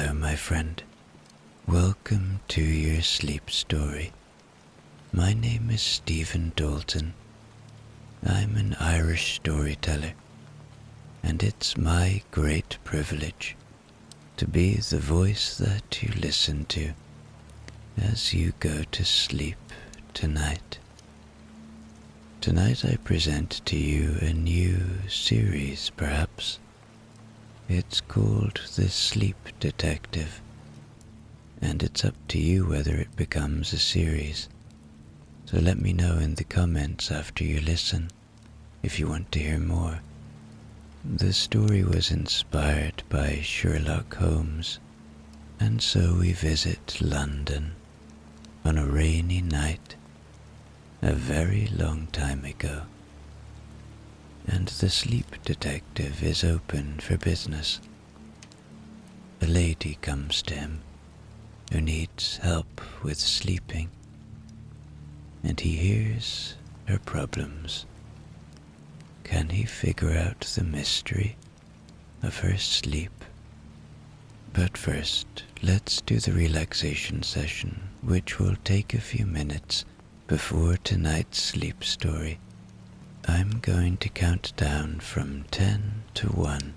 Hello, my friend. Welcome to your sleep story. My name is Stephen Dalton. I'm an Irish storyteller, and it's my great privilege to be the voice that you listen to as you go to sleep tonight. Tonight I present to you a new series, perhaps. It's called The Sleep Detective, and it's up to you whether it becomes a series. So let me know in the comments after you listen if you want to hear more. The story was inspired by Sherlock Holmes, and so we visit London on a rainy night a very long time ago. And the sleep detective is open for business. A lady comes to him who needs help with sleeping, and he hears her problems. Can he figure out the mystery of her sleep? But first, let's do the relaxation session, which will take a few minutes before tonight's sleep story. I'm going to count down from 10 to 1,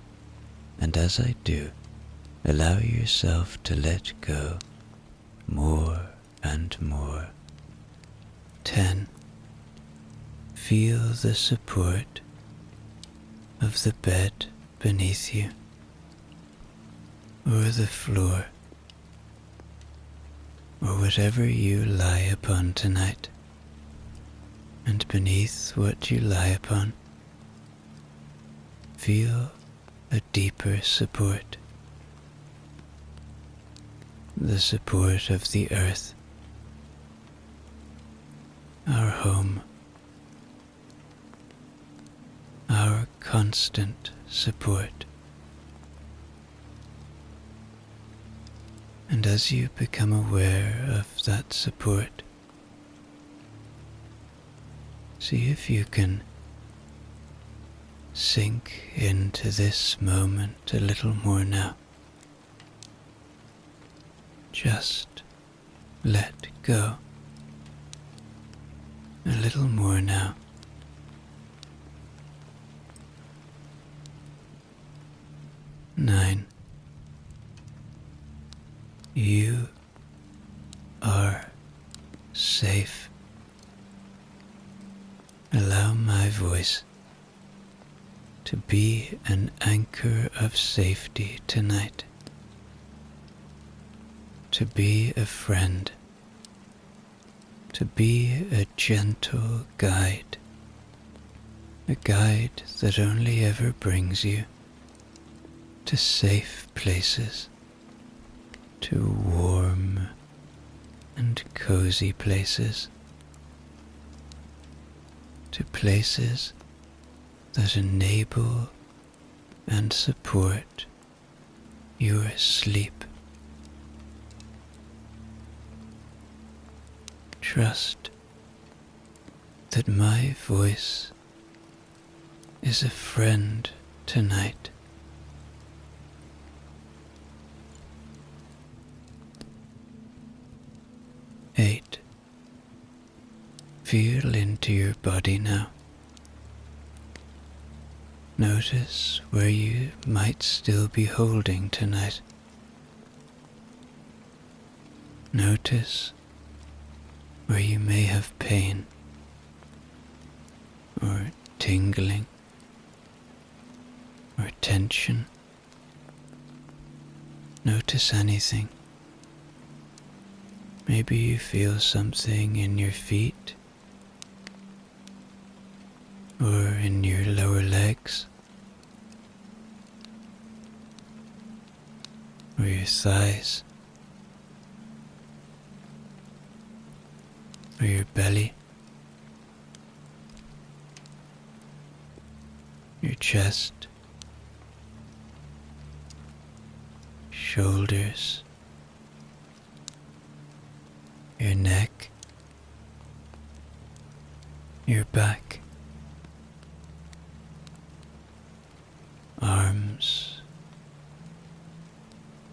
and as I do, allow yourself to let go more and more. 10. Feel the support of the bed beneath you, or the floor, or whatever you lie upon tonight. And beneath what you lie upon, feel a deeper support. The support of the earth, our home, our constant support. And as you become aware of that support, see if you can sink into this moment a little more now. Just let go. A little more now. 9. You are safe. Allow my voice to be an anchor of safety tonight, to be a friend, to be a gentle guide, a guide that only ever brings you to safe places, to warm and cozy places, to places that enable and support your sleep. Trust that my voice is a friend tonight. 8. Feel into your body now. Notice where you might still be holding tonight. Notice where you may have pain or tingling or tension. Notice anything. Maybe you feel something in your feet or in your lower legs or your thighs or your belly, your chest, shoulders, your neck, your back, arms,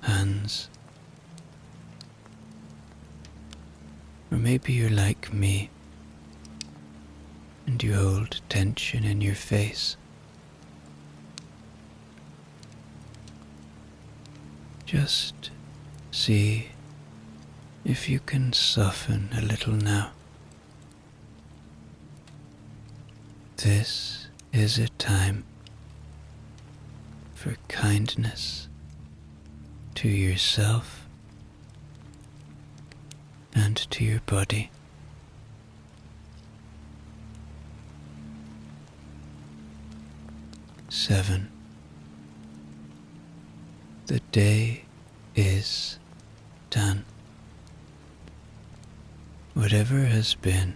hands, hands. Or maybe you're like me and you hold tension in your face. Just see if you can soften a little now. This is a time for kindness to yourself and to your body. Seven. The day is done. Whatever has been,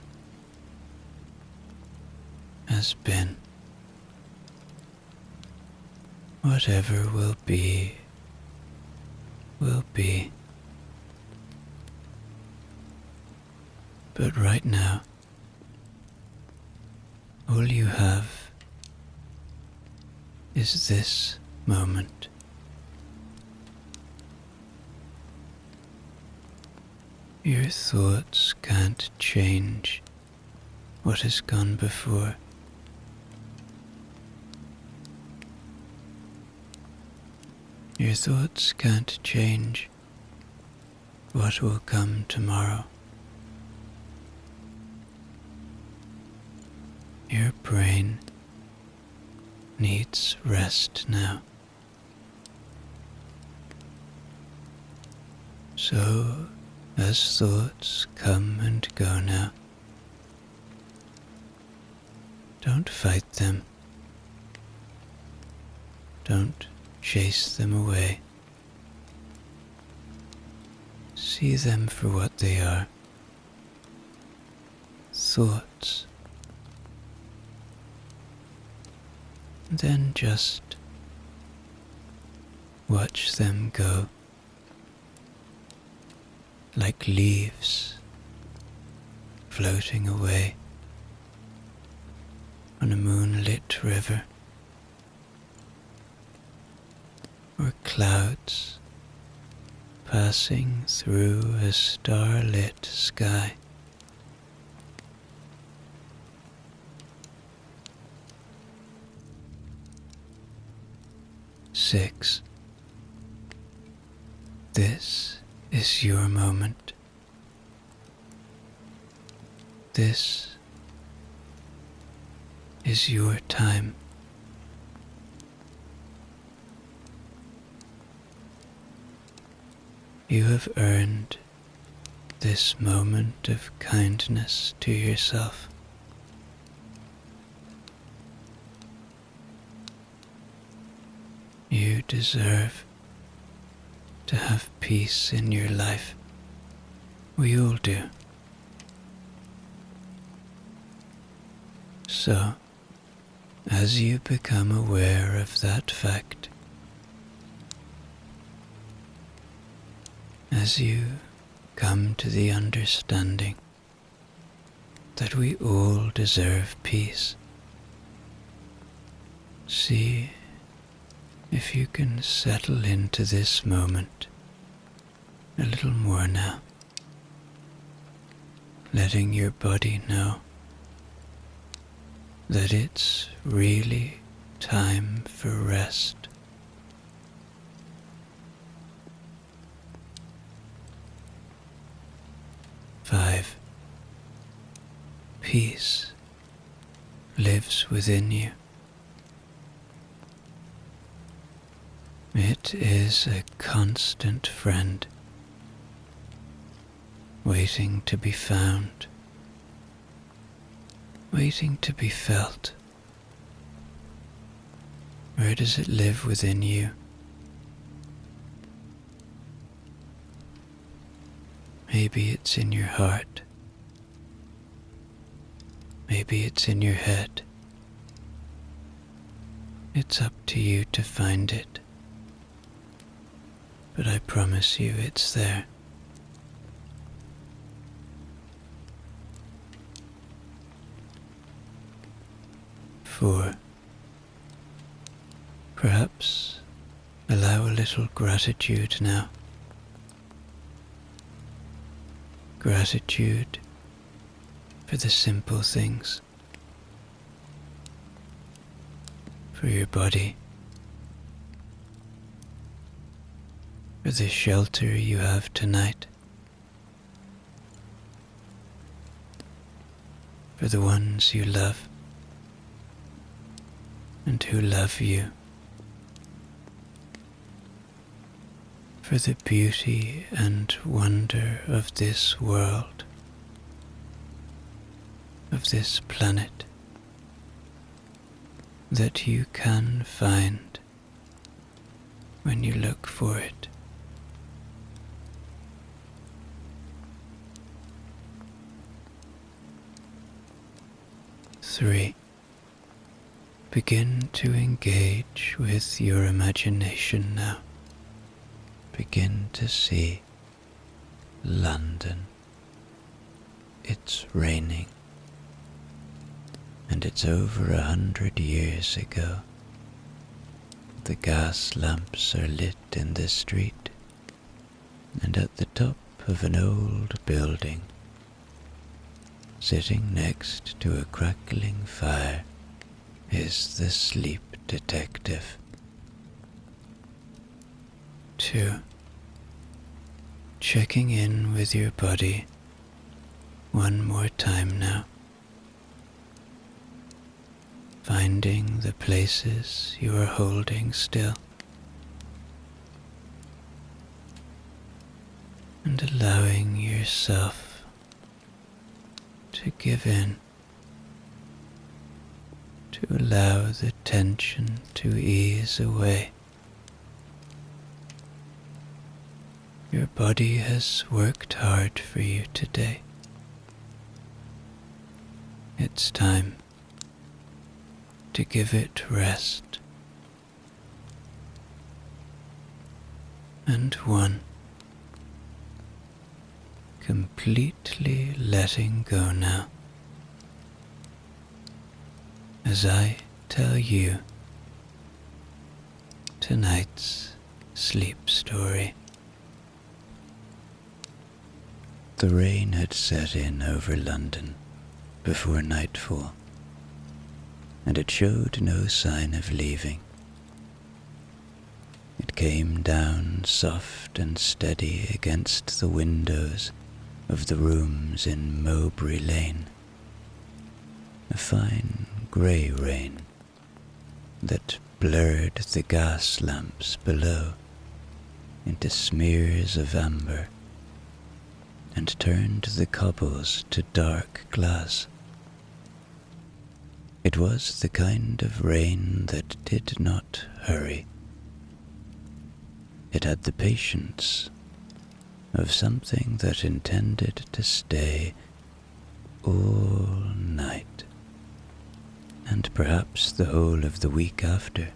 has been. Whatever will be, will be. But right now, all you have is this moment. Your thoughts can't change what has gone before. Your thoughts can't change what will come tomorrow. Your brain needs rest now. So, as thoughts come and go now, don't fight them. Don't chase them away. See them for what they are. Thoughts. Then just watch them go, like leaves floating away on a moonlit river, or clouds passing through a starlit sky. Six. This is your moment. This is your time. You have earned this moment of kindness to yourself. You deserve to have peace in your life. We all do. So, as you become aware of that fact, as you come to the understanding that we all deserve peace, see if you can settle into this moment a little more now, letting your body know that it's really time for rest. Five. Peace lives within you. It is a constant friend, waiting to be found, waiting to be felt. Where does it live within you? Maybe it's in your heart. Maybe it's in your head. It's up to you to find it. But I promise you it's there. 4. Perhaps allow a little gratitude now Gratitude for the simple things, for your body, for the shelter you have tonight, for the ones you love and who love you, for the beauty and wonder of this world, of this planet, that you can find when you look for it. Three, begin to engage with your imagination now. Begin to see London. It's raining, and it's over 100 years ago. The gas lamps are lit in the street, and at the top of an old building, sitting next to a crackling fire, is the sleep detective. 2. Checking in with your body one more time now. Finding the places you are holding still, and allowing yourself to give in, to allow the tension to ease away. Your body has worked hard for you today. It's time to give it rest. And 1, completely letting go now, as I tell you tonight's sleep story. The rain had set in over London before nightfall, and it showed no sign of leaving. It came down soft and steady against the windows of the rooms in Mowbray Lane, a fine grey rain that blurred the gas lamps below into smears of amber and turned the cobbles to dark glass. It was the kind of rain that did not hurry. It had the patience of something that intended to stay all night, and perhaps the whole of the week after,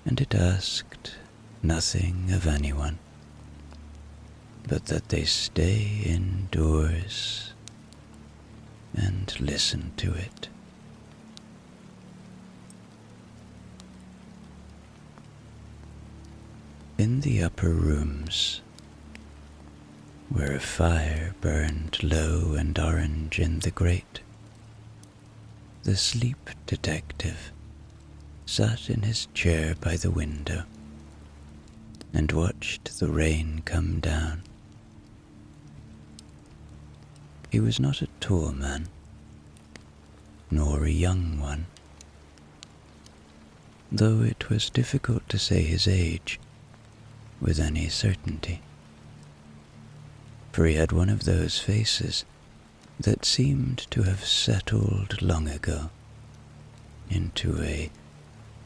and it asked nothing of anyone, but that they stay indoors and listen to it. In the upper rooms, where a fire burned low and orange in the grate, the sleep detective sat in his chair by the window and watched the rain come down. He was not a tall man, nor a young one, though it was difficult to say his age with any certainty, for he had one of those faces that seemed to have settled long ago into a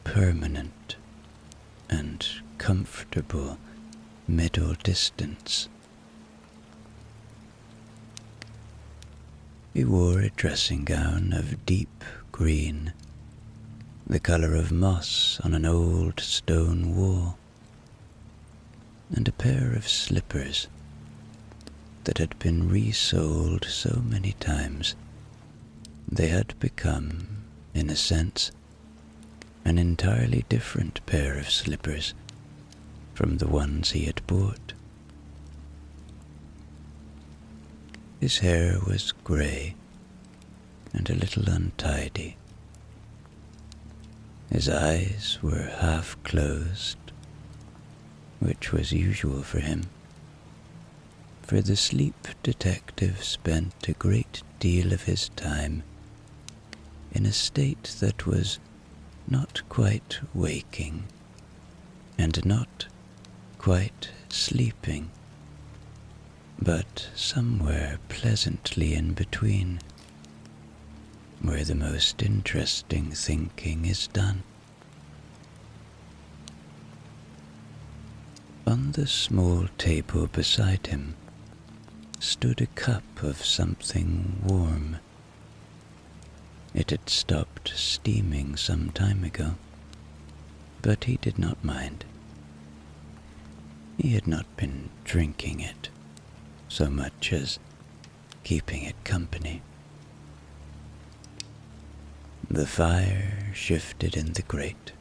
permanent and comfortable middle distance. He wore a dressing gown of deep green, the colour of moss on an old stone wall, and a pair of slippers that had been resoled so many times they had become, in a sense, an entirely different pair of slippers from the ones he had bought. His hair was grey and a little untidy. His eyes were half closed, which was usual for him, for the sleep detective spent a great deal of his time in a state that was not quite waking and not quite sleeping, but somewhere pleasantly in between, where the most interesting thinking is done. On the small table beside him stood a cup of something warm. It had stopped steaming some time ago, but he did not mind. He had not been drinking it so much as keeping it company. The fire shifted in the grate,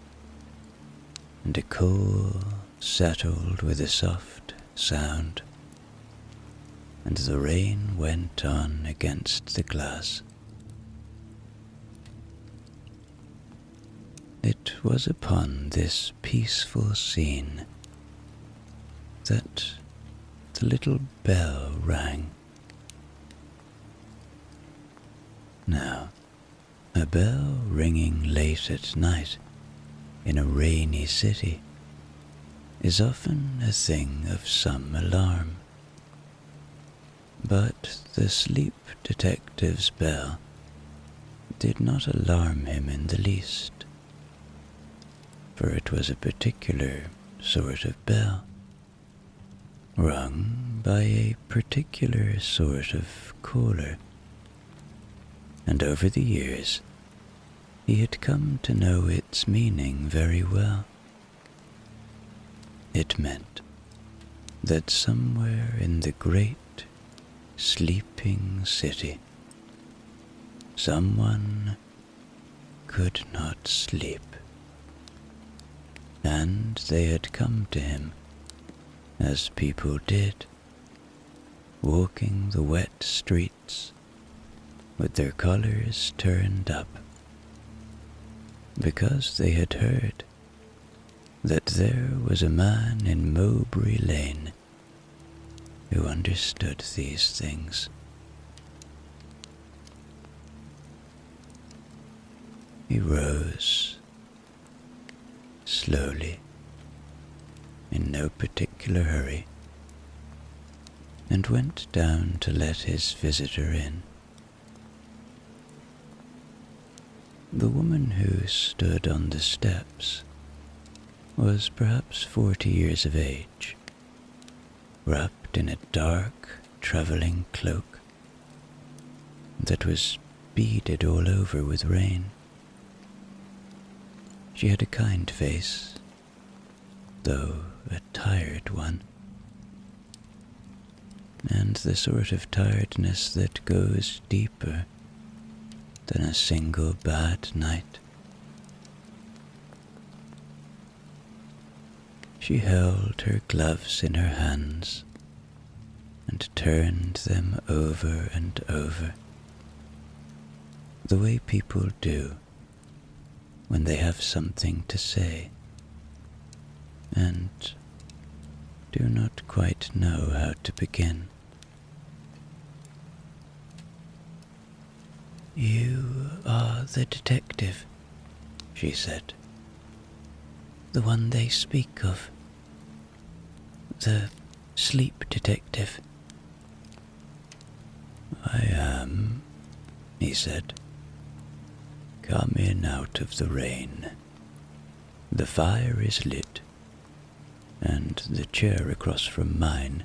and a coal settled with a soft sound, and the rain went on against the glass. It was upon this peaceful scene that the little bell rang. Now, a bell ringing late at night in a rainy city is often a thing of some alarm. But the sleep detective's bell did not alarm him in the least, for it was a particular sort of bell, rung by a particular sort of caller, and over the years he had come to know its meaning very well. It meant that somewhere in the great sleeping city, someone could not sleep, and they had come to him, as people did, walking the wet streets with their collars turned up, because they had heard that there was a man in Mowbray Lane who understood these things. He rose slowly, in no particular hurry, and went down to let his visitor in. The woman who stood on the steps was perhaps 40 years of age, wrapped in a dark travelling cloak that was beaded all over with rain. She had a kind face, though a tired one, and the sort of tiredness that goes deeper than a single bad night. She held her gloves in her hands and turned them over and over, the way people do when they have something to say and do not quite know how to begin. "You are the detective," she said. "The one they speak of. The sleep detective." "I am," he said. "Come in out of the rain. The fire is lit, and the chair across from mine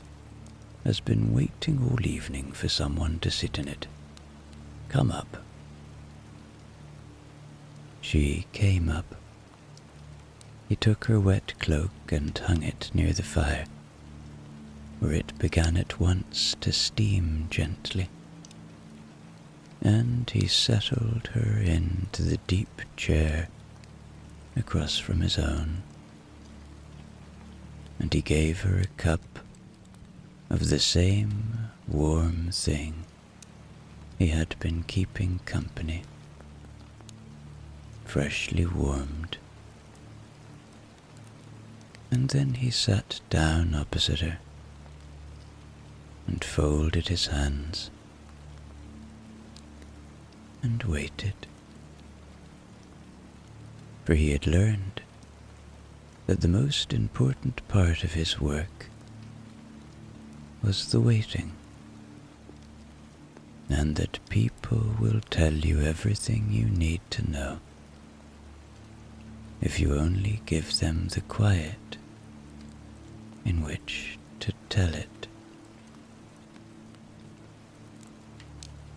has been waiting all evening for someone to sit in it. Come up." She came up. He took her wet cloak and hung it near the fire, where it began at once to steam gently, and he settled her into the deep chair across from his own, and he gave her a cup of the same warm thing he had been keeping company, freshly warmed. And then he sat down opposite her and folded his hands and waited. For he had learned that the most important part of his work was the waiting, and that people will tell you everything you need to know if you only give them the quiet in which to tell it.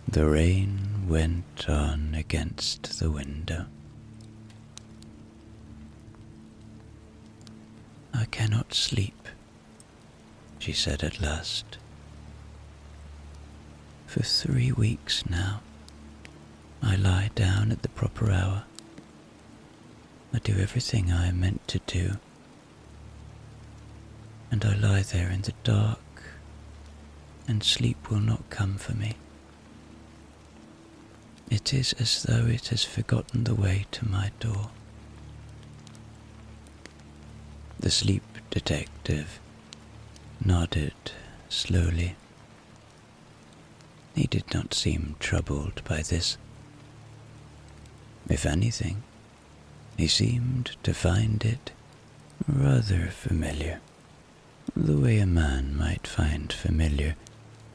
The rain went on against the window. "I cannot sleep," she said at last. "For 3 weeks now, I lie down at the proper hour. I do everything I am meant to do, and I lie there in the dark, and sleep will not come for me. It is as though it has forgotten the way to my door." The sleep detective nodded slowly. He did not seem troubled by this. If anything, he seemed to find it rather familiar, the way a man might find familiar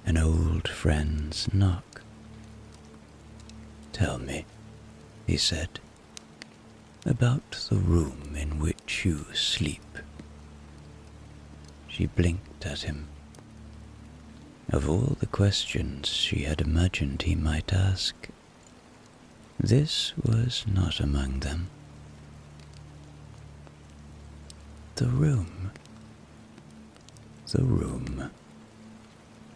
an old friend's knock. "Tell me," he said, "about the room in which you sleep." She blinked at him. Of all the questions she had imagined he might ask, this was not among them. "The room. The room.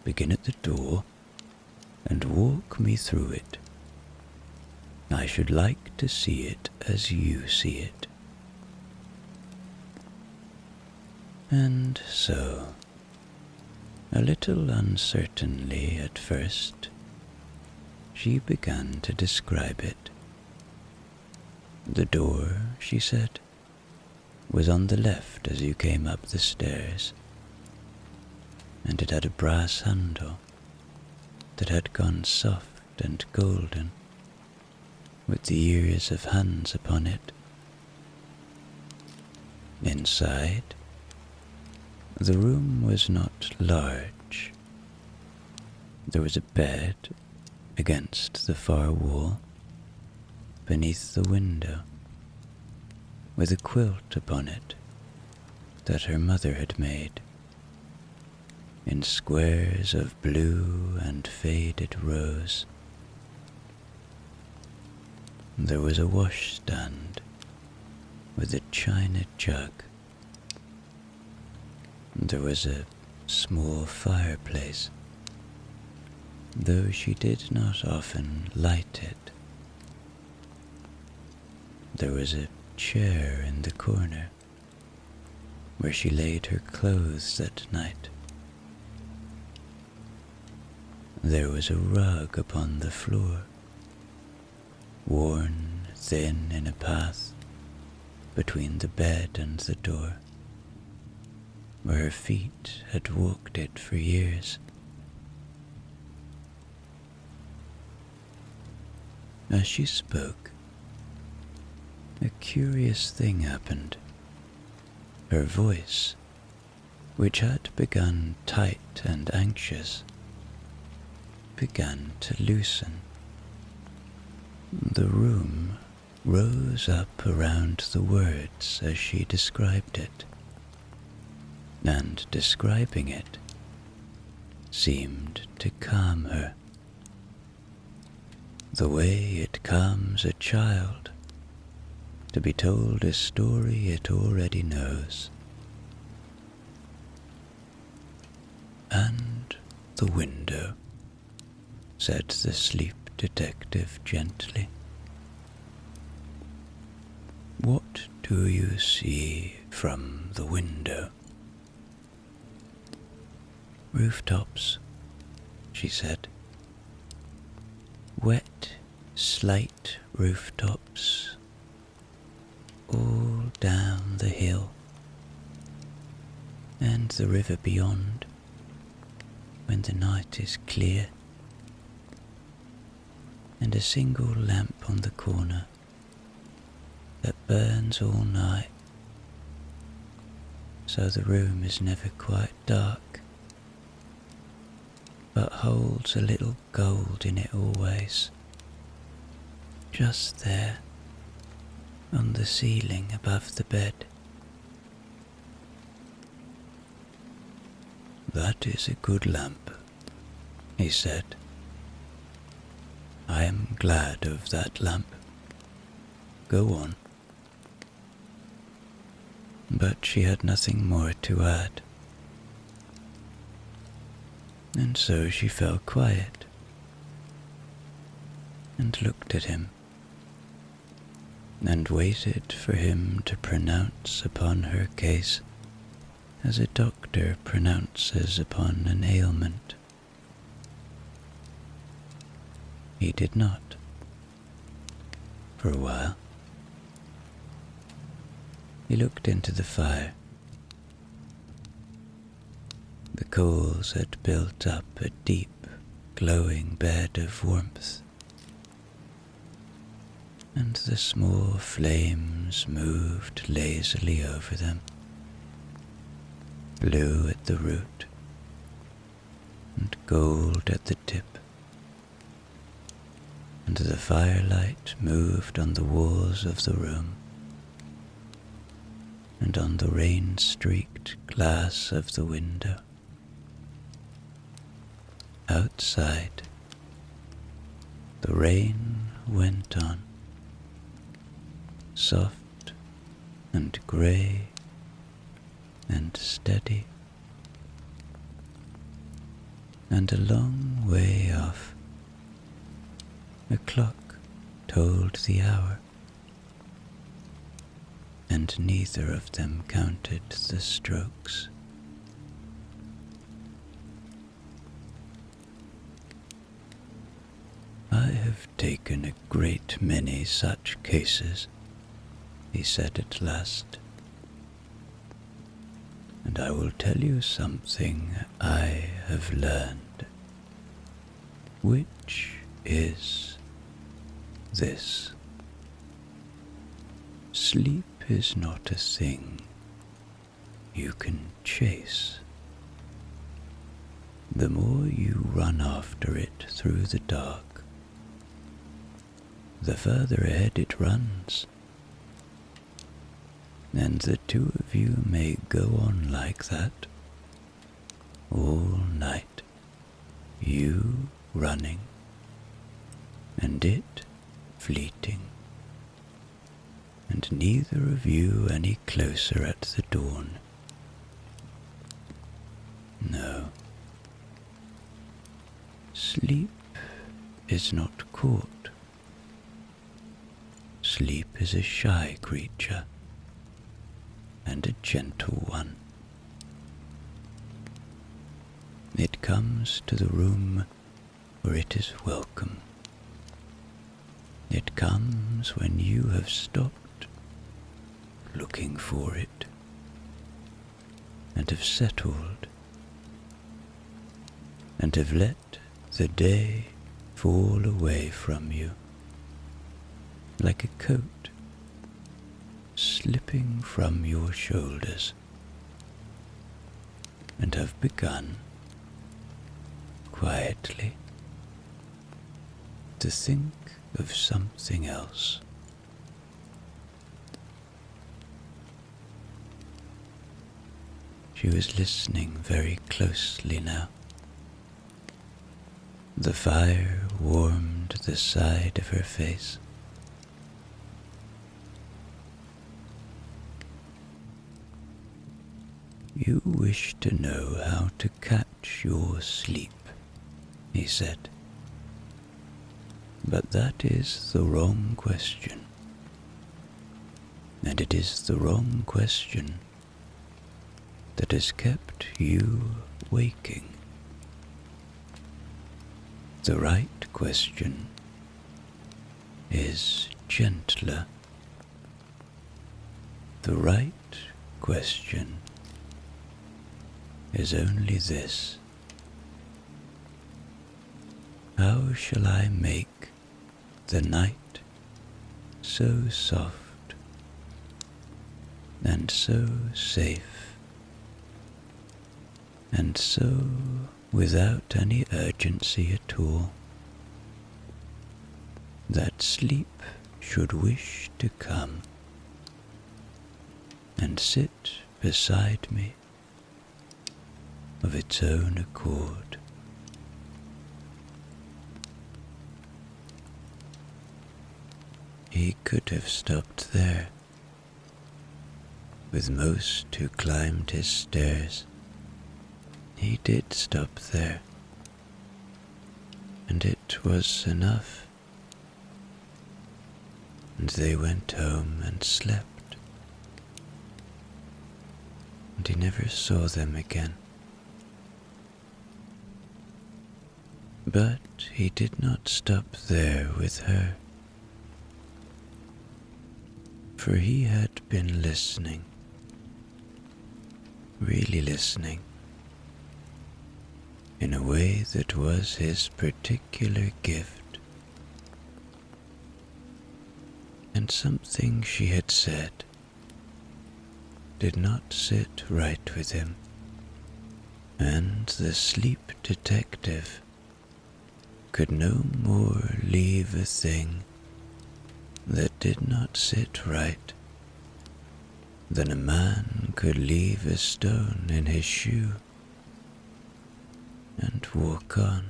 Begin at the door and walk me through it. I should like to see it as you see it." And so, a little uncertainly at first, she began to describe it. The door, she said, was on the left as you came up the stairs, and it had a brass handle that had gone soft and golden, with the ears of hands upon it. Inside, the room was not large. There was a bed against the far wall, beneath the window, with a quilt upon it that her mother had made, in squares of blue and faded rose. There was a washstand with a china jug. There was a small fireplace, though she did not often light it. There was a chair in the corner where she laid her clothes at night. There was a rug upon the floor, worn thin in a path between the bed and the door, where her feet had walked it for years. As she spoke, a curious thing happened. Her voice, which had begun tight and anxious, began to loosen. The room rose up around the words as she described it, and describing it seemed to calm her, the way it calms a child to be told a story it already knows. "And the window," said the sleep detective gently. "What do you see from the window?" rooftops, she said. Wet, slate rooftops, all down the hill, and the river beyond, when the night is clear, and a single lamp on the corner that burns all night, so the room is never quite dark, but holds a little gold in it always, just there, on the ceiling above the bed. That is a good lamp, he said. I am glad of that lamp. Go on. But she had nothing more to add, and so she fell quiet and looked at him and waited for him to pronounce upon her case as a doctor pronounces upon an ailment. He did not, for a while. He looked into the fire. The coals had built up a deep, glowing bed of warmth, and the small flames moved lazily over them, blue at the root and gold at the tip, and the firelight moved on the walls of the room and on the rain-streaked glass of the window. Outside, the rain went on, soft and grey and steady, and a long way off, a clock told the hour, and neither of them counted the strokes. I have taken a great many such cases, he said at last, and I will tell you something I have learned, which is this. Sleep is not a thing you can chase. The more you run after it through the dark, the further ahead it runs, and the two of you may go on like that all night, you running and it fleeting, and neither of you any closer at the dawn. No, sleep is not caught. Sleep is a shy creature, and a gentle one. It comes to the room where it is welcome. It comes when you have stopped looking for it, and have settled, and have let the day fall away from you, like a coat slipping from your shoulders, and have begun quietly to think of something else. She was listening very closely now. The fire warmed the side of her face. You wish to know how to catch your sleep, he said. But that is the wrong question. And it is the wrong question that has kept you waking The right question is gentler. The right question is only this: how shall I make the night so soft and so safe and so without any urgency at all, that sleep should wish to come and sit beside me of its own accord? He could have stopped there, with most who climbed his stairs. He did stop there, and it was enough. And they went home and slept, and he never saw them again. But he did not stop there with her, for he had been listening, really listening, in a way that was his particular gift. And something she had said did not sit right with him, and the sleep detective could no more leave a thing that did not sit right than a man could leave a stone in his shoe and walk on.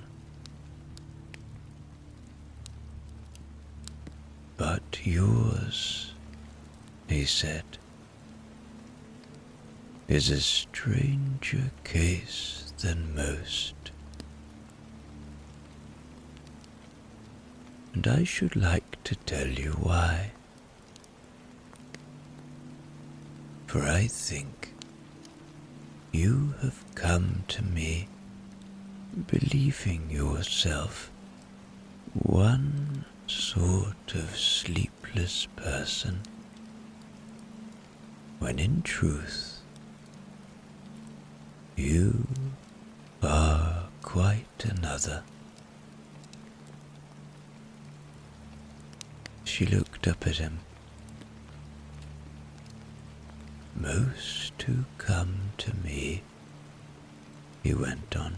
But yours, he said, is a stranger case than most, and I should like to tell you why. For I think you have come to me believing yourself one sort of sleepless person, when in truth you are quite another. She looked up at him. Most who come to me, he went on,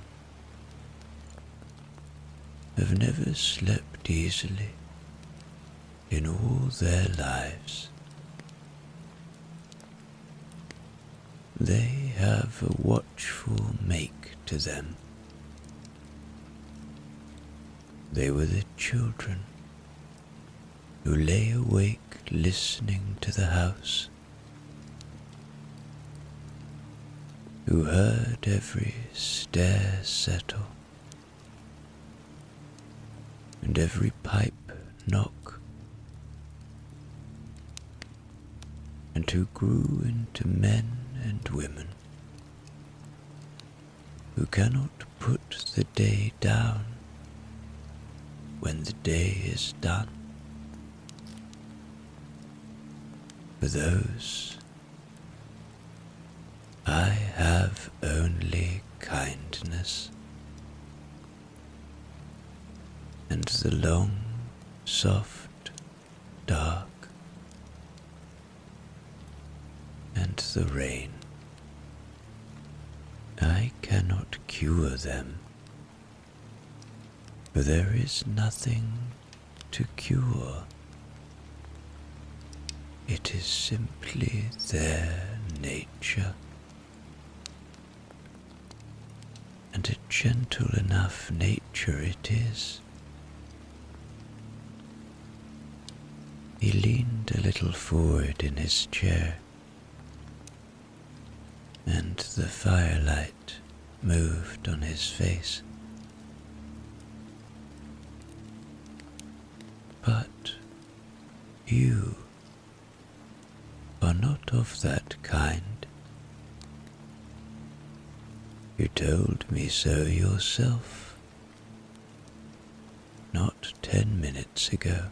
have never slept easily in all their lives. They have a watchful make to them. They were the children who lay awake listening to the house, who heard every stair settle and every pipe knock, and who grew into men and women who cannot put the day down when the day is done. For those I have only kindness, and the long, soft, dark, and the rain. I cannot cure them, for there is nothing to cure. It is simply their nature, and a gentle enough nature it is. He leaned a little forward in his chair, and the firelight moved on his face. But you are not of that kind. You told me so yourself. 10 minutes ago.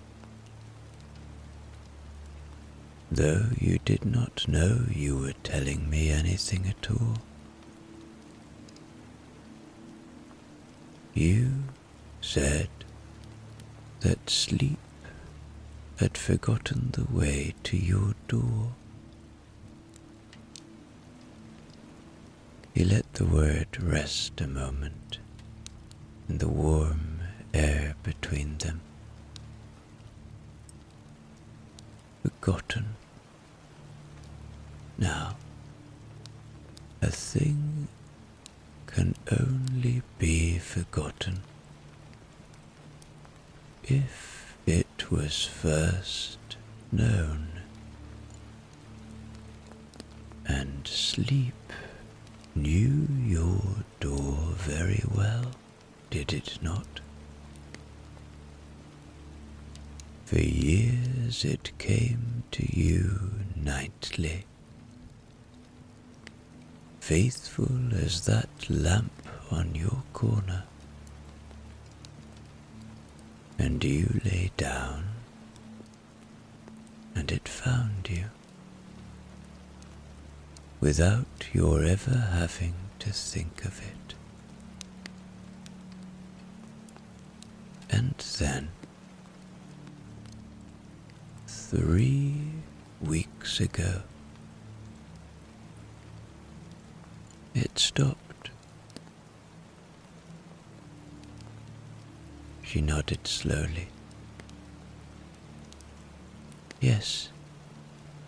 Though you did not know you were telling me anything at all. You said that sleep had forgotten the way to your door. He let the word rest a moment in the warm air between them. Forgotten. Now, a thing can only be forgotten if it was first known. And sleep knew your door very well, did it not? For years it came to you nightly, faithful as that lamp on your corner, and you lay down, and it found you, without your ever having to think of it. And then, 3 weeks ago, it stopped. She nodded slowly. Yes,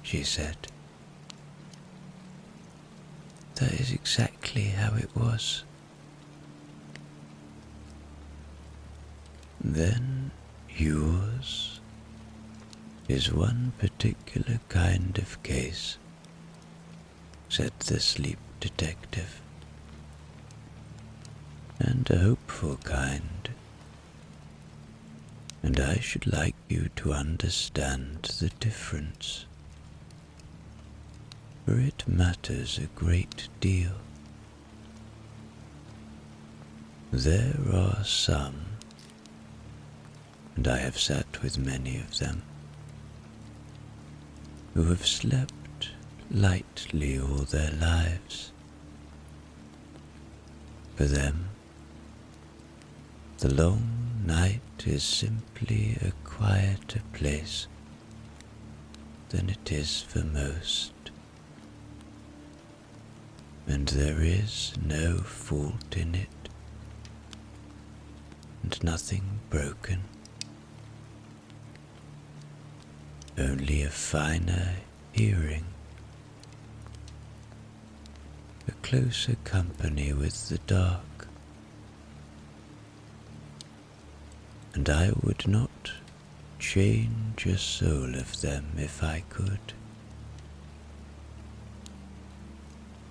she said. That is exactly how it was. Then yours is one particular kind of case, said the sleep detective, and a hopeful kind, and I should like you to understand the difference, for it matters a great deal. There are some, and I have sat with many of them, who have slept lightly all their lives. For them, the long night is simply a quieter place than it is for most, and there is no fault in it, and nothing broken. Only a finer hearing, a closer company with the dark, and I would not change a soul of them if I could.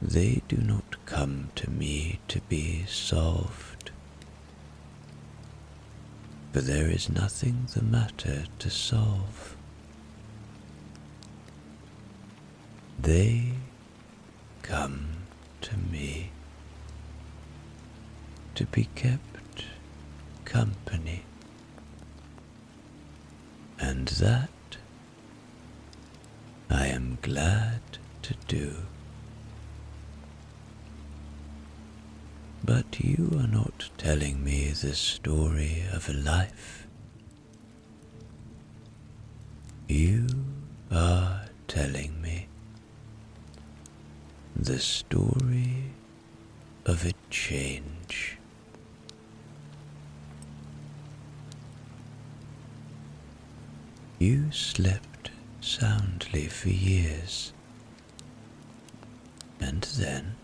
They do not come to me to be solved, for there is nothing the matter to solve. They come to me to be kept company, and that I am glad to do. But you are not telling me the story of a life. You are telling me the story of a change. You slept soundly for years, and then,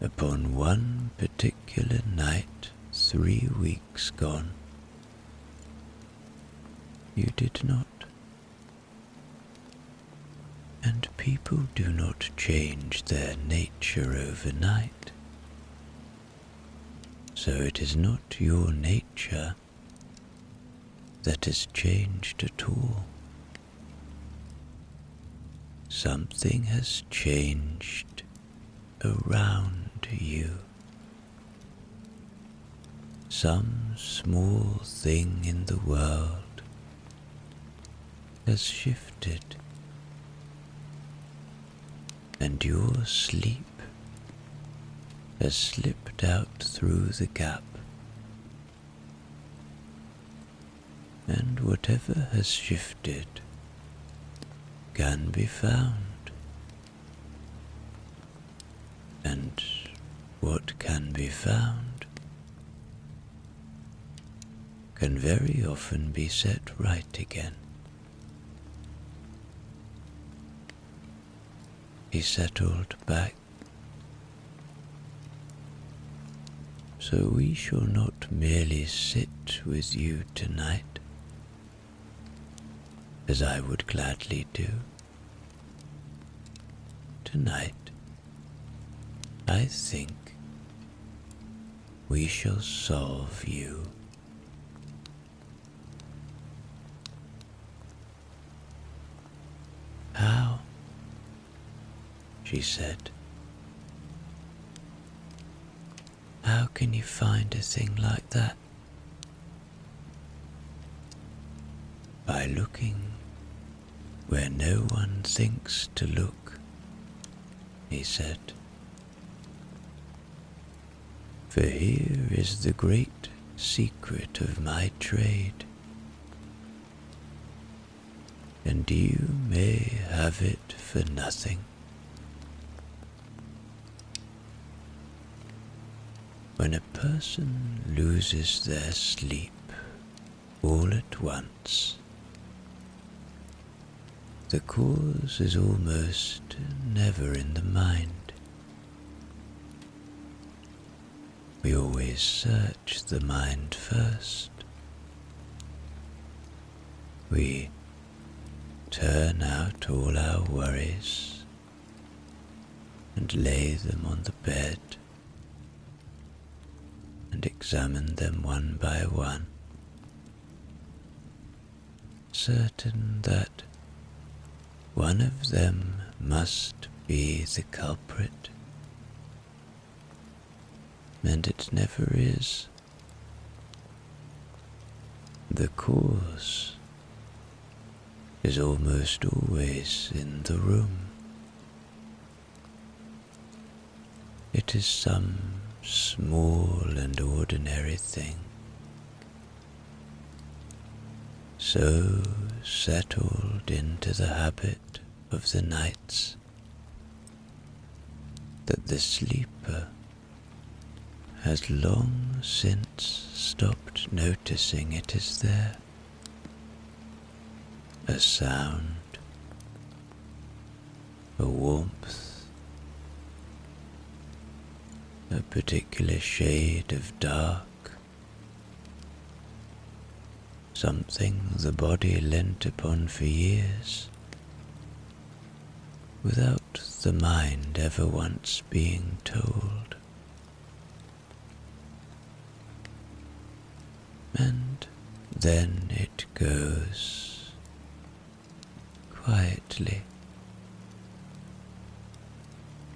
upon one particular night 3 weeks gone, you did not. And people do not change their nature overnight. So it is not your nature that has changed at all. Something has changed around you. some small thing in the world has shifted, and your sleep has slipped out through the gap, and whatever has shifted can be found, and what can be found can very often be set right again. He settled back. So we shall not merely sit with you tonight, as I would gladly do. Tonight, I think we shall solve you. How? She said. How can you find a thing like that? By looking where no one thinks to look, he said. For here is the great secret of my trade, and you may have it for nothing. When a person loses their sleep all at once, the cause is almost never in the mind. We always search the mind first. We turn out all our worries and lay them on the bed and examine them one by one, certain that one of them must be the culprit, and it never is. The cause is almost always in the room. It is some small and ordinary thing, so settled into the habit of the nights that the sleeper has long since stopped noticing it is there. A sound, a warmth, a particular shade of dark, something the body leant upon for years, without the mind ever once being told. And then it goes quietly,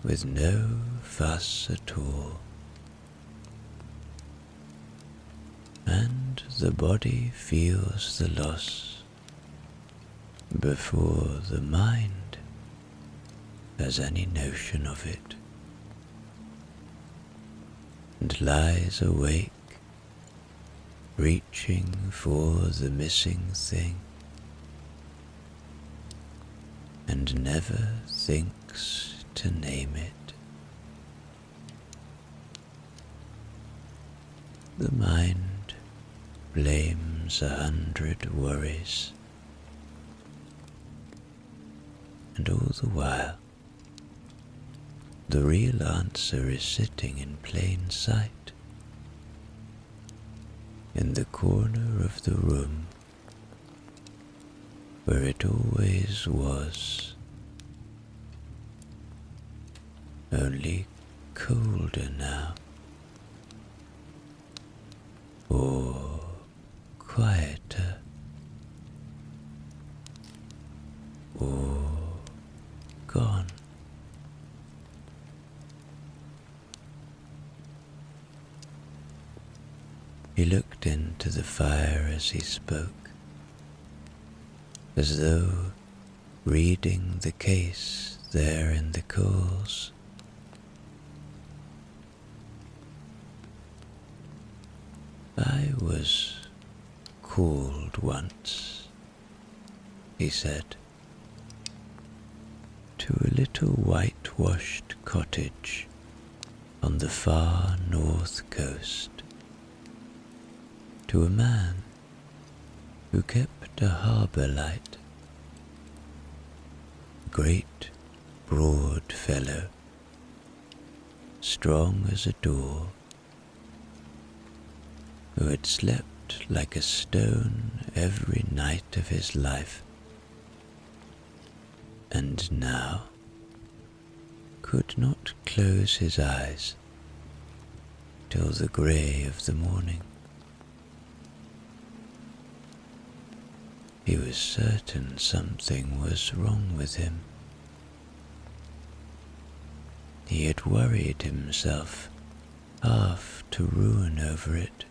with no fuss at all, and the body feels the loss before the mind has any notion of it, and lies awake, reaching for the missing thing, and never thinks to name it. The mind blames 100 worries, and all the while the real answer is sitting in plain sight, in the corner of the room where it always was, only colder now, or quieter, or gone. He looked into the fire as he spoke, as though reading the case there in the coals. "I was called once," he said, "to a little whitewashed cottage on the far north coast, to a man who kept a harbour light, a great broad fellow, strong as a door, who had slept like a stone every night of his life, and now could not close his eyes till the grey of the morning. He was certain something was wrong with him. He had worried himself half to ruin over it.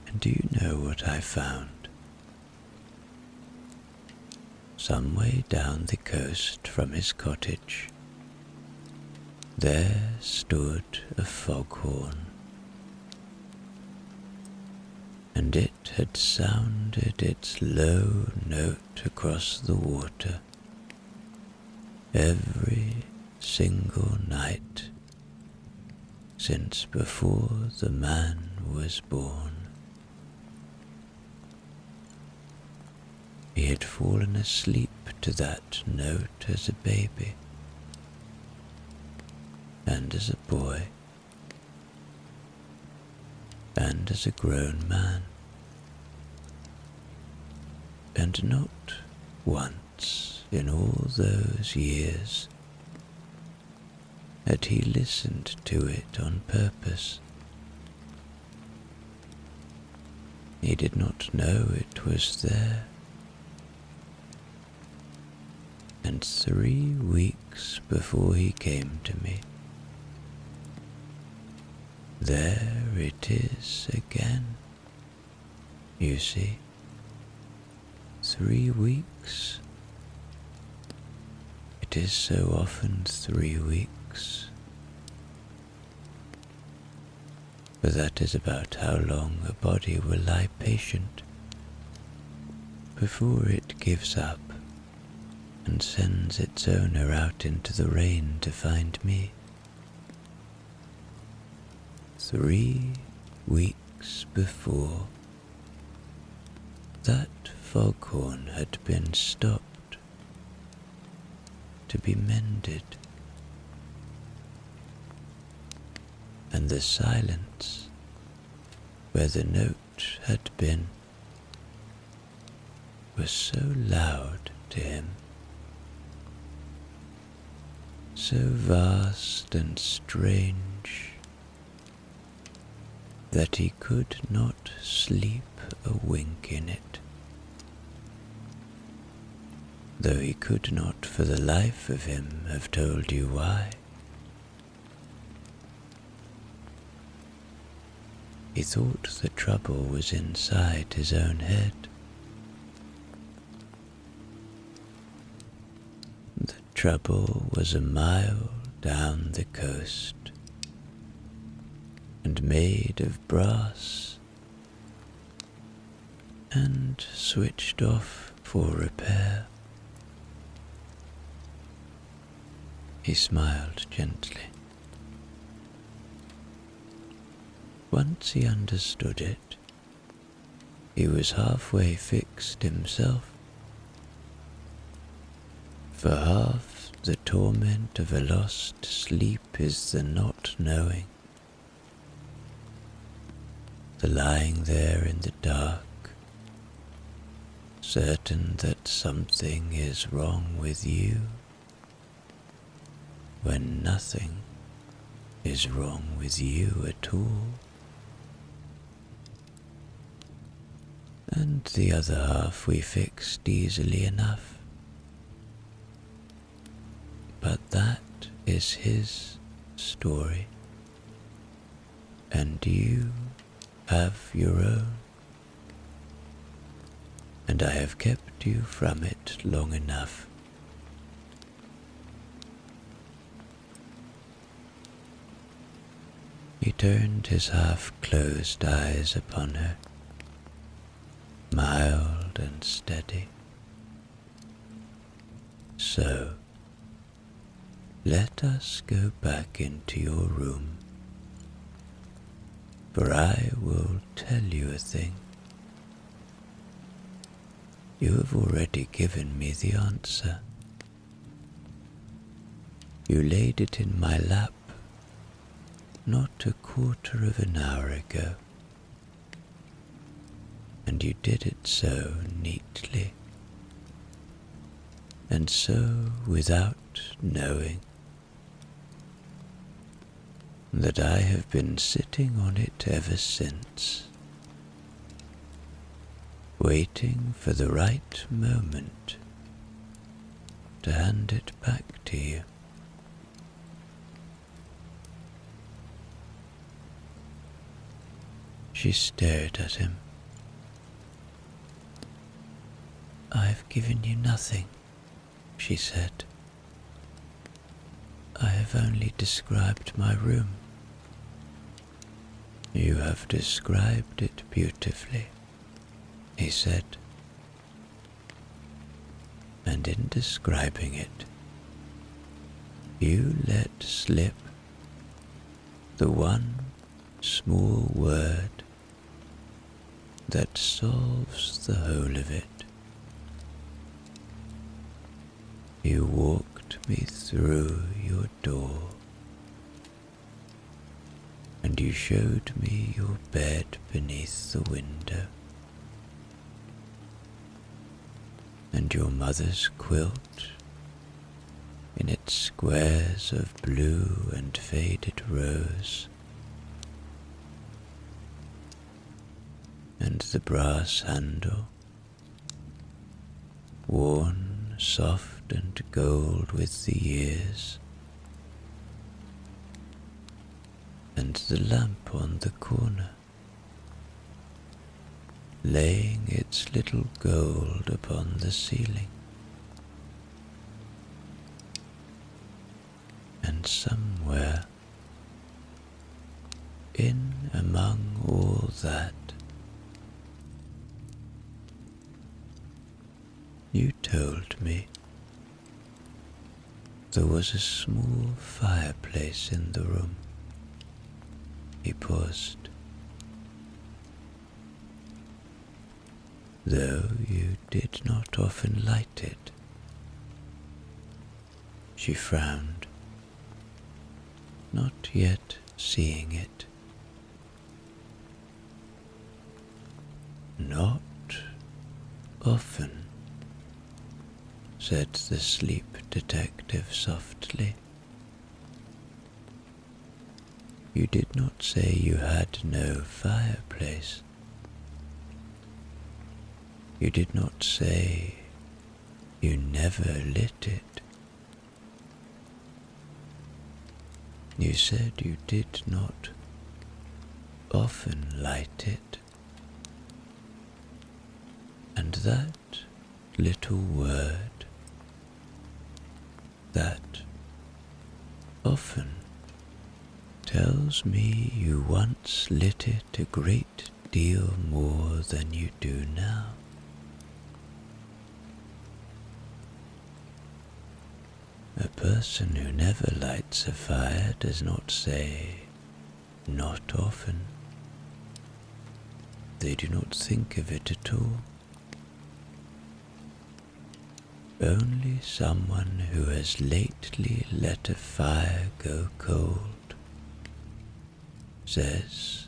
And do you know what I found? Some way down the coast from his cottage, there stood a foghorn, and it had sounded its low note across the water every single night since before the man was born. He had fallen asleep to that note as a baby, and as a boy, and as a grown man, and not once in all those years had he listened to it on purpose. He did not know it was there. And 3 weeks before he came to me, there it is again. You see, 3 weeks. It is so often 3 weeks. For that is about how long a body will lie patient before it gives up and sends its owner out into the rain to find me. 3 weeks before, that foghorn had been stopped to be mended, and the silence where the note had been was so loud to him, so vast and strange, that he could not sleep a wink in it, though he could not for the life of him have told you why. He thought the trouble was inside his own head. The trouble was a mile down the coast, and made of brass, and switched off for repair. He smiled gently. Once he understood it, he was halfway fixed himself. For half the torment of a lost sleep is the not knowing, the lying there in the dark, certain that something is wrong with you, when nothing is wrong with you at all. And the other half we fixed easily enough. But that is his story, and you have your own, and I have kept you from it long enough. He turned his half-closed eyes upon her, mild and steady. So, let us go back into your room, for I will tell you a thing. You have already given me the answer. You laid it in my lap not a quarter of an hour ago, and you did it so neatly, and so without knowing, that I have been sitting on it ever since, waiting for the right moment to hand it back to you. She stared at him. "I've given you nothing," she said. "I have only described my room." "You have described it beautifully," he said. "And in describing it, you let slip the one small word that solves the whole of it. You walked me through your door, and you showed me your bed beneath the window, and your mother's quilt in its squares of blue and faded rose, and the brass handle, worn soft and gold with the years, and the lamp on the corner, laying its little gold upon the ceiling. And somewhere, in among all that, you told me there was a small fireplace in the room. He paused. Though you did not often light it. She frowned, not yet seeing it. Not often, said the sleep detective softly. You did not say you had no fireplace. You did not say you never lit it. You said you did not often light it. And that little word, that often, tells me you once lit it a great deal more than you do now. A person who never lights a fire does not say, not often. They do not think of it at all. Only someone who has lately let a fire go cold says,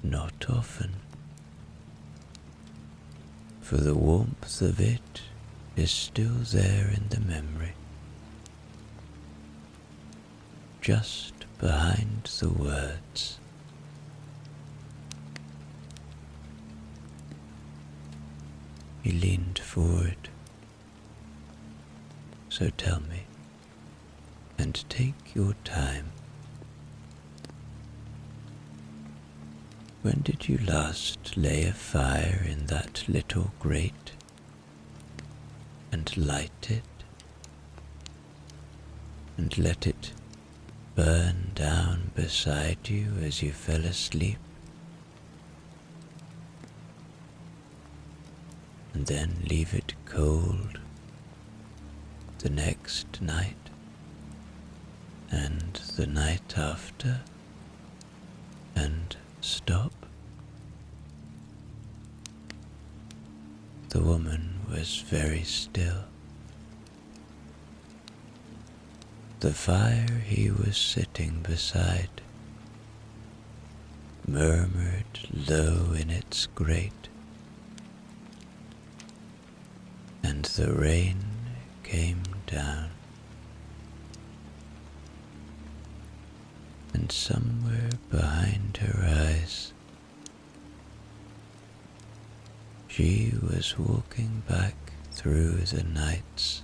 not often, for the warmth of it is still there in the memory, just behind the words. He leaned forward. So tell me, and and take your time. When did you last lay a fire in that little grate and light it and let it burn down beside you as you fell asleep, and then leave it cold the next night and the night after, and stop? The woman was very still. The fire he was sitting beside murmured low in its grate, and the rain came down. And somewhere behind her eyes, she was walking back through the nights.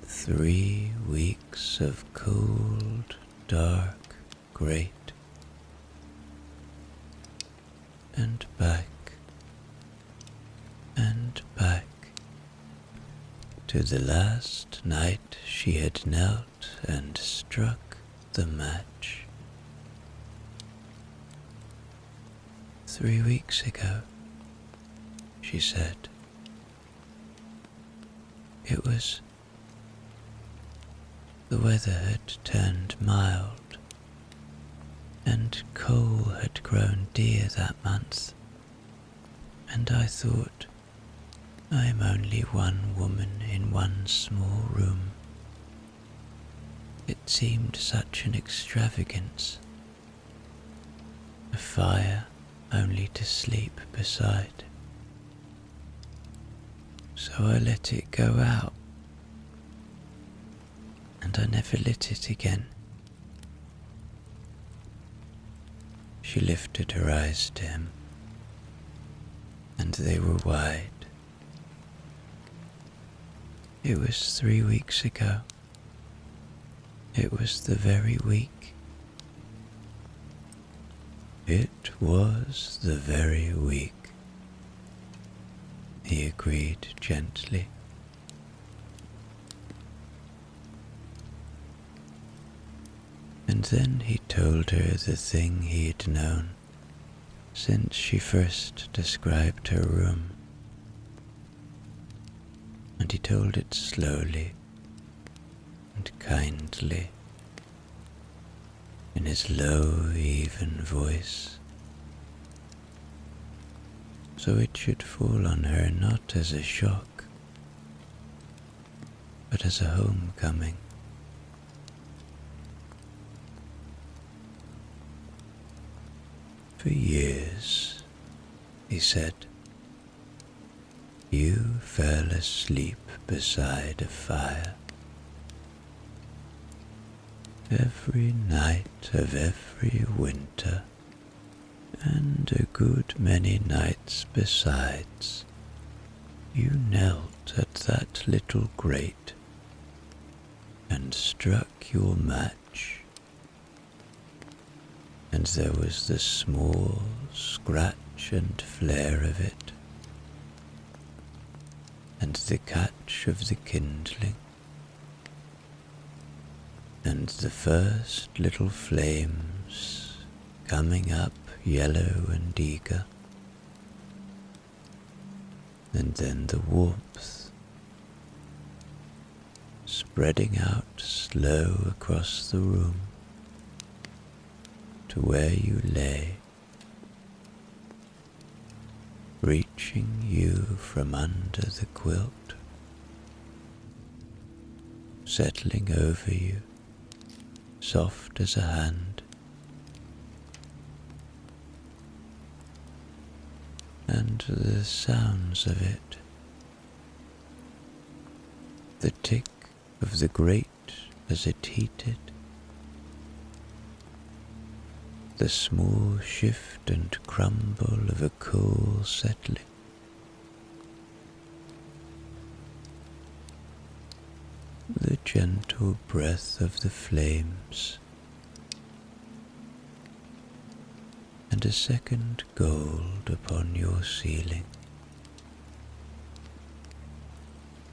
3 weeks of cold, dark grate, and back, and back, to the last night she had knelt and struck the match. 3 weeks ago, she said. It was... The weather had turned mild, and coal had grown dear that month, and I thought, I am only one woman in one small room. It seemed such an extravagance. A fire only to sleep beside. So I let it go out, and I never lit it again. She lifted her eyes to him, and they were wide. It was 3 weeks ago. It was the very week. It was the very week, he agreed gently. And then he told her the thing he had known since she first described her room. And he told it slowly and kindly, in his low, even voice, so it should fall on her not as a shock, but as a homecoming. For years, he said, you fell asleep beside a fire. Every night of every winter, and a good many nights besides, you knelt at that little grate and struck your match, and there was the small scratch and flare of it, and the catch of the kindling, and the first little flames coming up yellow and eager, and then the warmth spreading out slow across the room to where you lay, reaching you from under the quilt, settling over you, soft as a hand, and the sounds of it, the tick of the grate as it heated, the small shift and crumble of a coal settling, the gentle breath of the flames, and a second gold upon your ceiling,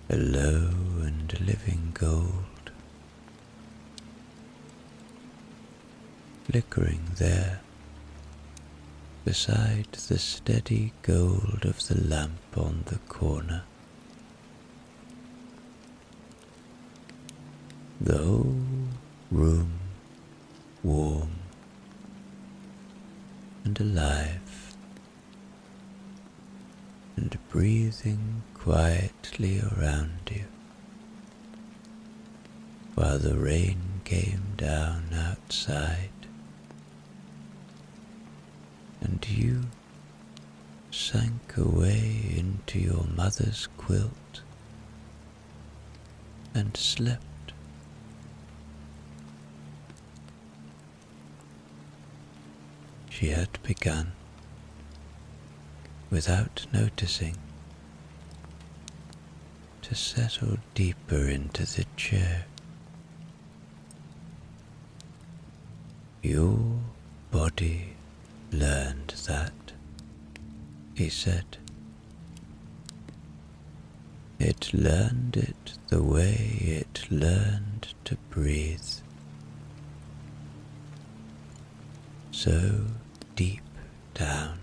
a low and living gold, flickering there beside the steady gold of the lamp on the corner. The whole room warm and alive, and breathing quietly around you, while the rain came down outside, and you sank away into your mother's quilt and slept. She had begun, without noticing, to settle deeper into the chair. Your body learned that, he said. It learned it the way it learned to breathe. So deep down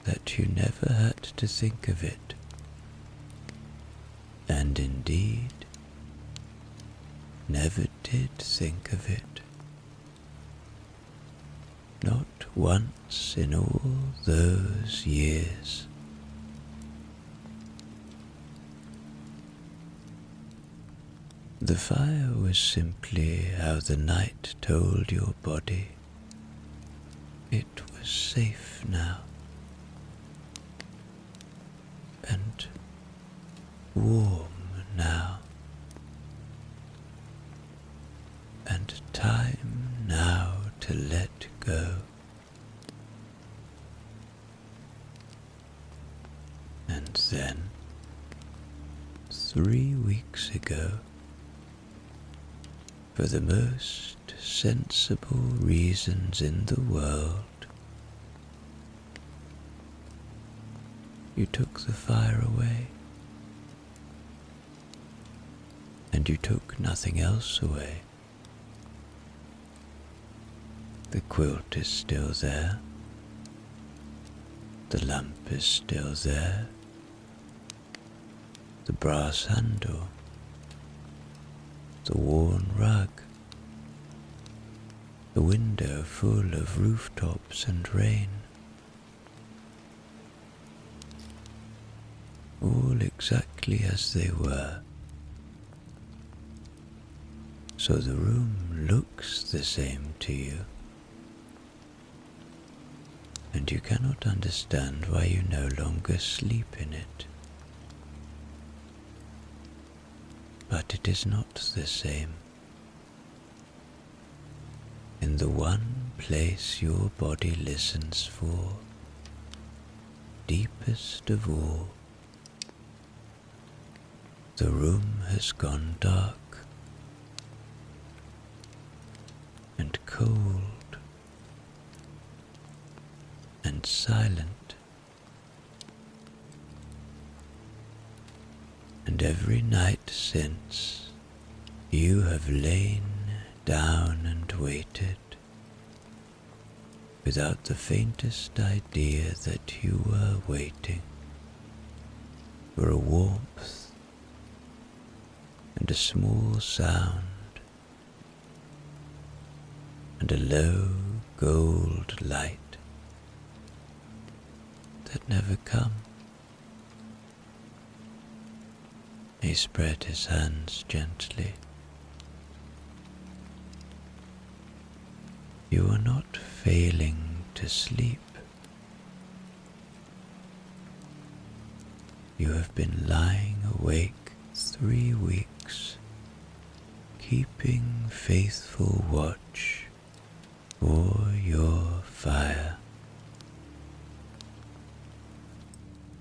that you never had to think of it, and indeed never did think of it, not once in all those years. The fire was simply how the night told your body it was safe now, and warm now, and time now to let go. And then, 3 weeks ago, for the most sensible reasons in the world, you took the fire away, and you took nothing else away. The quilt is still there, the lamp is still there, the brass handle, the worn rug, the window full of rooftops and rain, all exactly as they were. So the room looks the same to you, and you cannot understand why you no longer sleep in it. But it is not the same. In the one place your body listens for, deepest of all, the room has gone dark and cold and silent, and every night since you have lain down and waited, without the faintest idea that you were waiting for a warmth and a small sound and a low gold light that never come. He spread his hands gently. You are not failing to sleep. You have been lying awake 3 weeks, keeping faithful watch for your fire.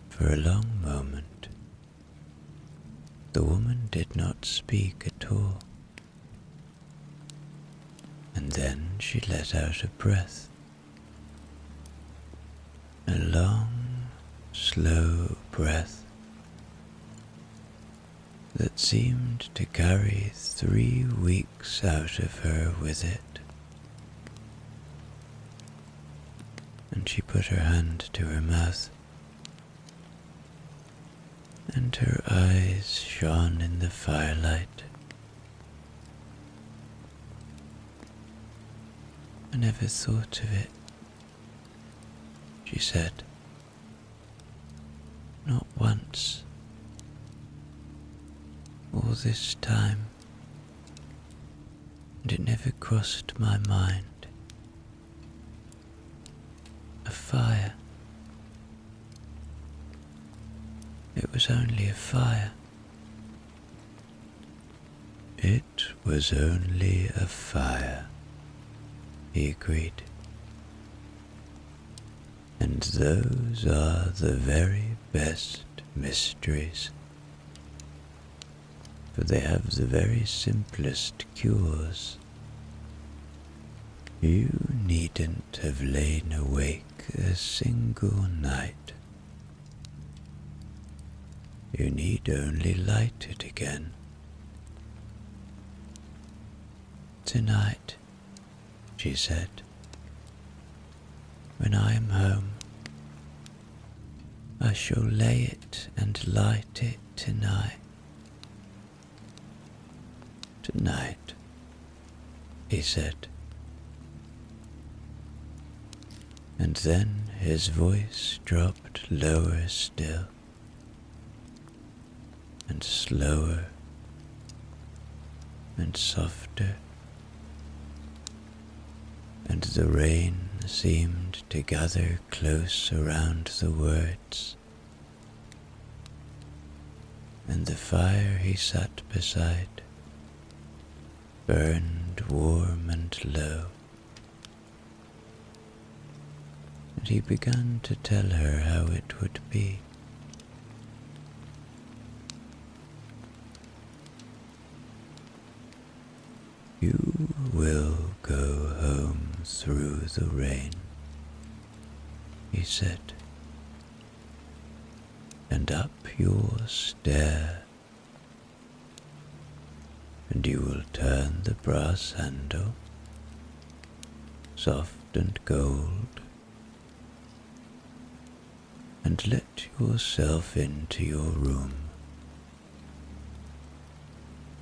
For a long moment, The woman did not speak at all, and then she let out a breath, a long, slow breath that seemed to carry 3 weeks out of her with it. And she put her hand to her mouth, and her eyes shone in the firelight. "I never thought of it," she said. "Not once. All this time, and it never crossed my mind. A fire. It was only a fire." "It was only a fire," he agreed. "And those are the very best mysteries, for they have the very simplest cures. You needn't have lain awake a single night. You need only light it again. Tonight," she said, "when I am home, I shall lay it and light it tonight." "Tonight," he said. And then his voice dropped lower still, and slower and softer, and the rain seemed to gather close around the words, and the fire he sat beside burned warm and low, and he began to tell her how it would be. "You will go home through the rain," he said, "and up your stair, and you will turn the brass handle, soft and gold, and let yourself into your room,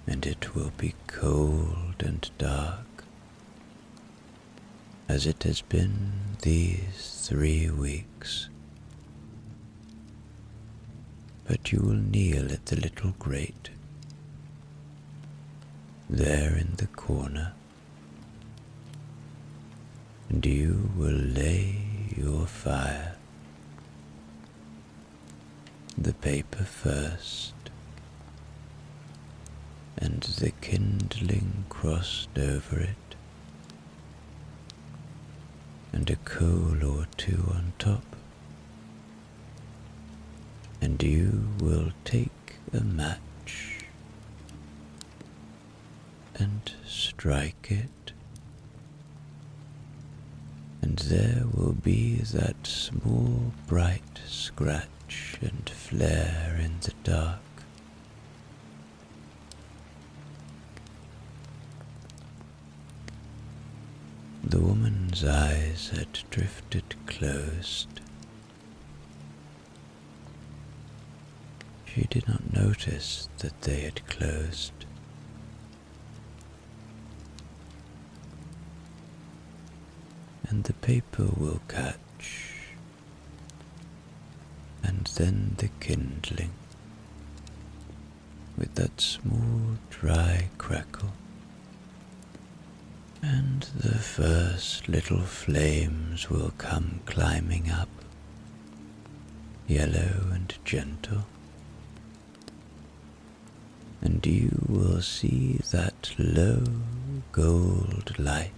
and it will be cold and dark, as it has been these 3 weeks. But you will kneel at the little grate, there in the corner, and you will lay your fire, the paper first, and the kindling crossed over it, and a coal or 2 on top, and you will take a match and strike it, and there will be that small bright scratch and flare in the dark. The woman's eyes had drifted closed. She did not notice that they had closed. And the paper will catch, and then the kindling, with that small dry crackle, and the first little flames will come climbing up, yellow and gentle, and you will see that low gold light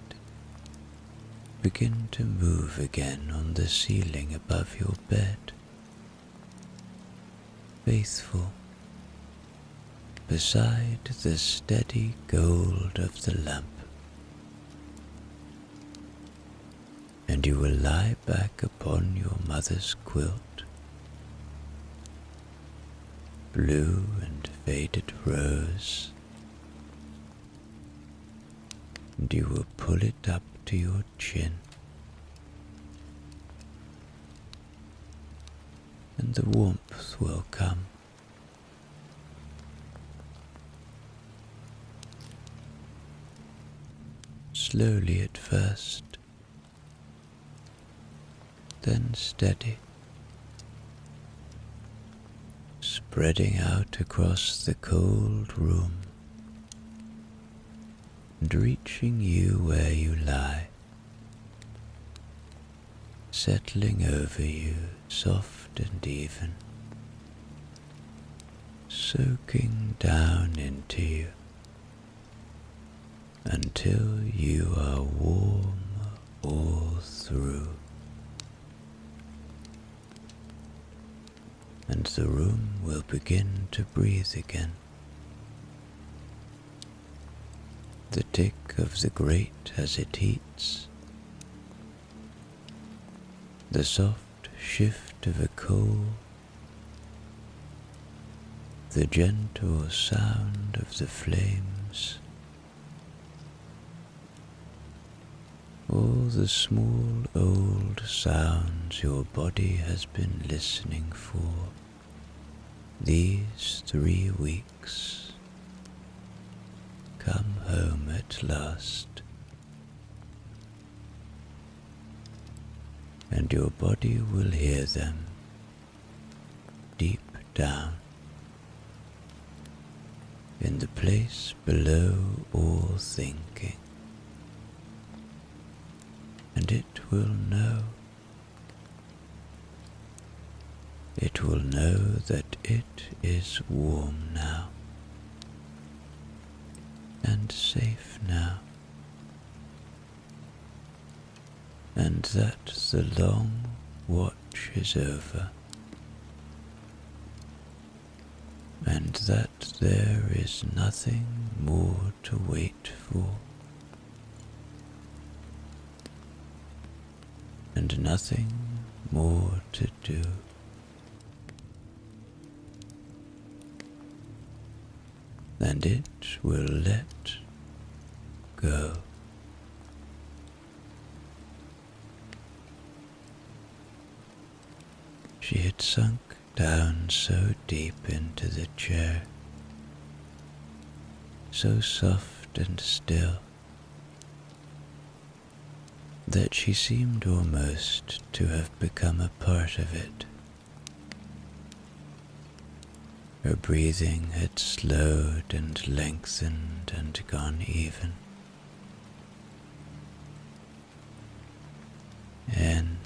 begin to move again on the ceiling above your bed, faithful beside the steady gold of the lamp, and you will lie back upon your mother's quilt, blue and faded rose, and you will pull it up to your chin, and the warmth will come. Slowly at first, then steady, spreading out across the cold room and reaching you where you lie, settling over you soft and even, soaking down into you until you are warm all through, and the room will begin to breathe again. The tick of the grate as it heats, the soft shift of a coal, the gentle sound of the flames, all the small old sounds your body has been listening for these 3 weeks come home at last, and your body will hear them deep down in the place below all thinking, and it will know. It will know that it is warm now and safe now, and that the long watch is over, and that there is nothing more to wait for, and nothing more to do. And it will let go. She had sunk down so deep into the chair, so soft and still, that she seemed almost to have become a part of it. Her breathing had slowed and lengthened and gone even. In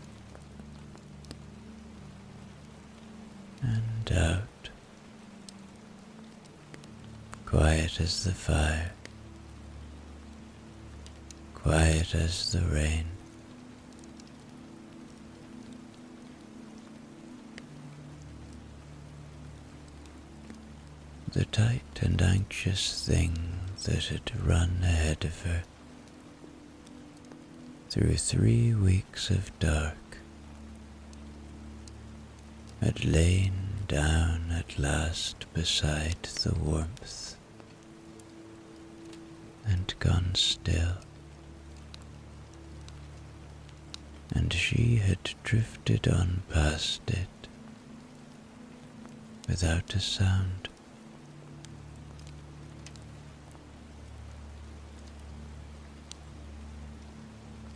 and out, quiet as the fire, quiet as the rain. The tight and anxious thing that had run ahead of her through 3 weeks of dark had lain down at last beside the warmth and gone still, and she had drifted on past it without a sound.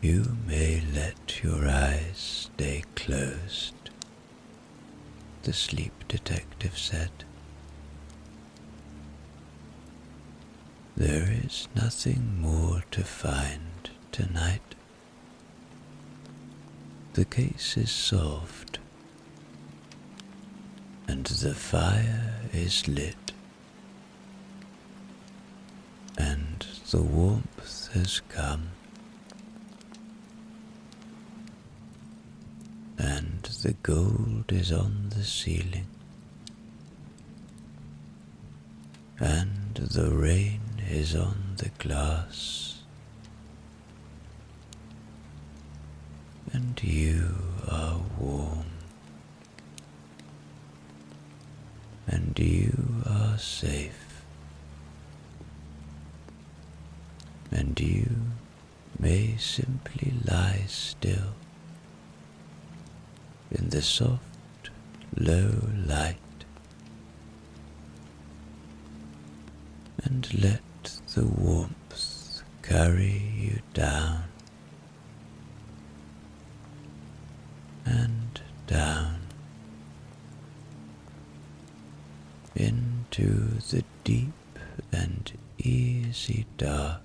You may let your eyes stay closed, the sleep detective said. There is nothing more to find tonight. The case is solved, and the fire is lit, and the warmth has come, and the gold is on the ceiling, and the rain is on the glass, and you are warm, and you are safe, and you may simply lie still in the soft, low light and let the warmth carry you down and down into the deep and easy dark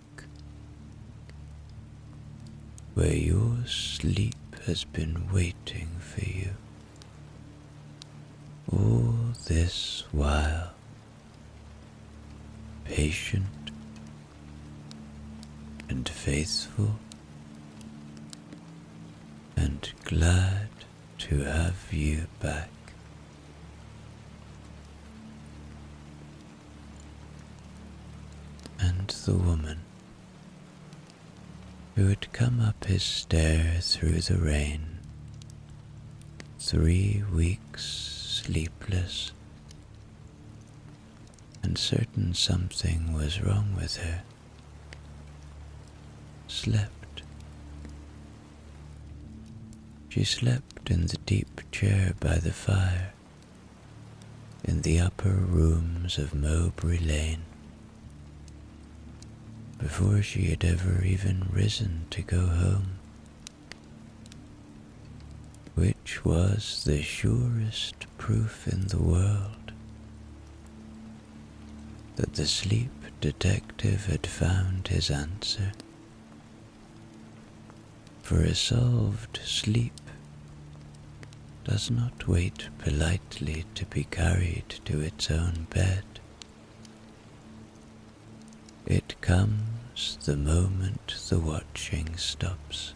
where your sleep has been waiting for you all this while, patient and faithful and glad to have you back. And the woman who had come up his stair through the rain, 3 weeks sleepless, and certain something was wrong with her, slept. She slept in the deep chair by the fire, in the upper rooms of Mowbray Lane, before she had ever even risen to go home, which was the surest proof in the world that the sleep detective had found his answer. For a solved sleep does not wait politely to be carried to its own bed. It comes the moment the watching stops.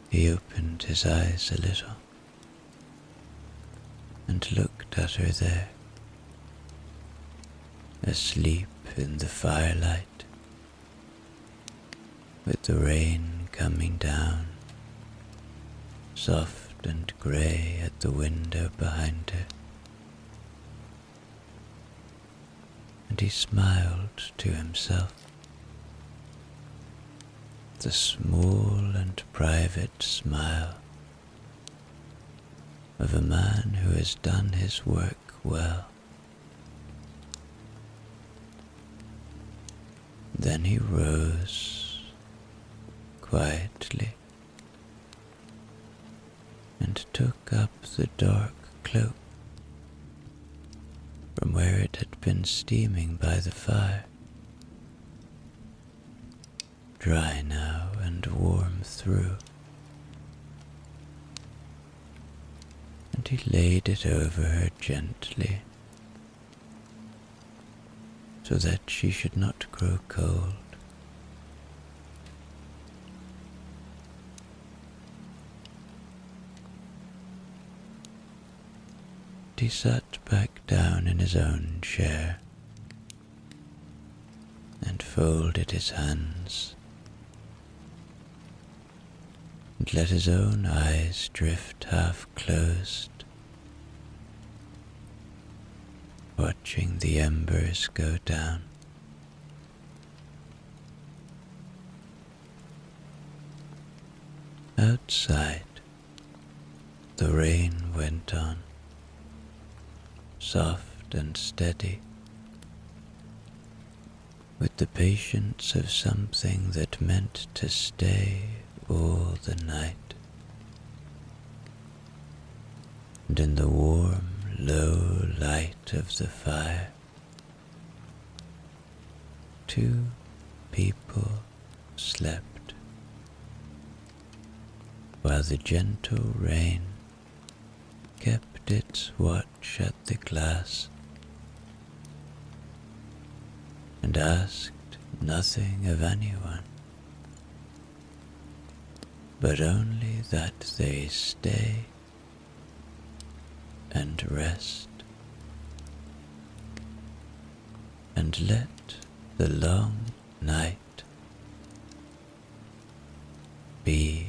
He opened his eyes a little and looked at her there, asleep in the firelight, with the rain coming down, soft and grey at the window behind her. And he smiled to himself, the small and private smile of a man who has done his work well. Then he rose quietly and took up the dark cloak from where it had been steaming by the fire, dry now and warm through, and he laid it over her gently so that she should not grow cold. He sat back down in his own chair and folded his hands and let his own eyes drift half closed, watching the embers go down. Outside, the rain went on, soft and steady, with the patience of something that meant to stay all the night. And in the warm, low light of the fire, 2 people slept, while the gentle rain kept its watch at the glass and asked nothing of anyone, but only that they stay and rest, and let the long night be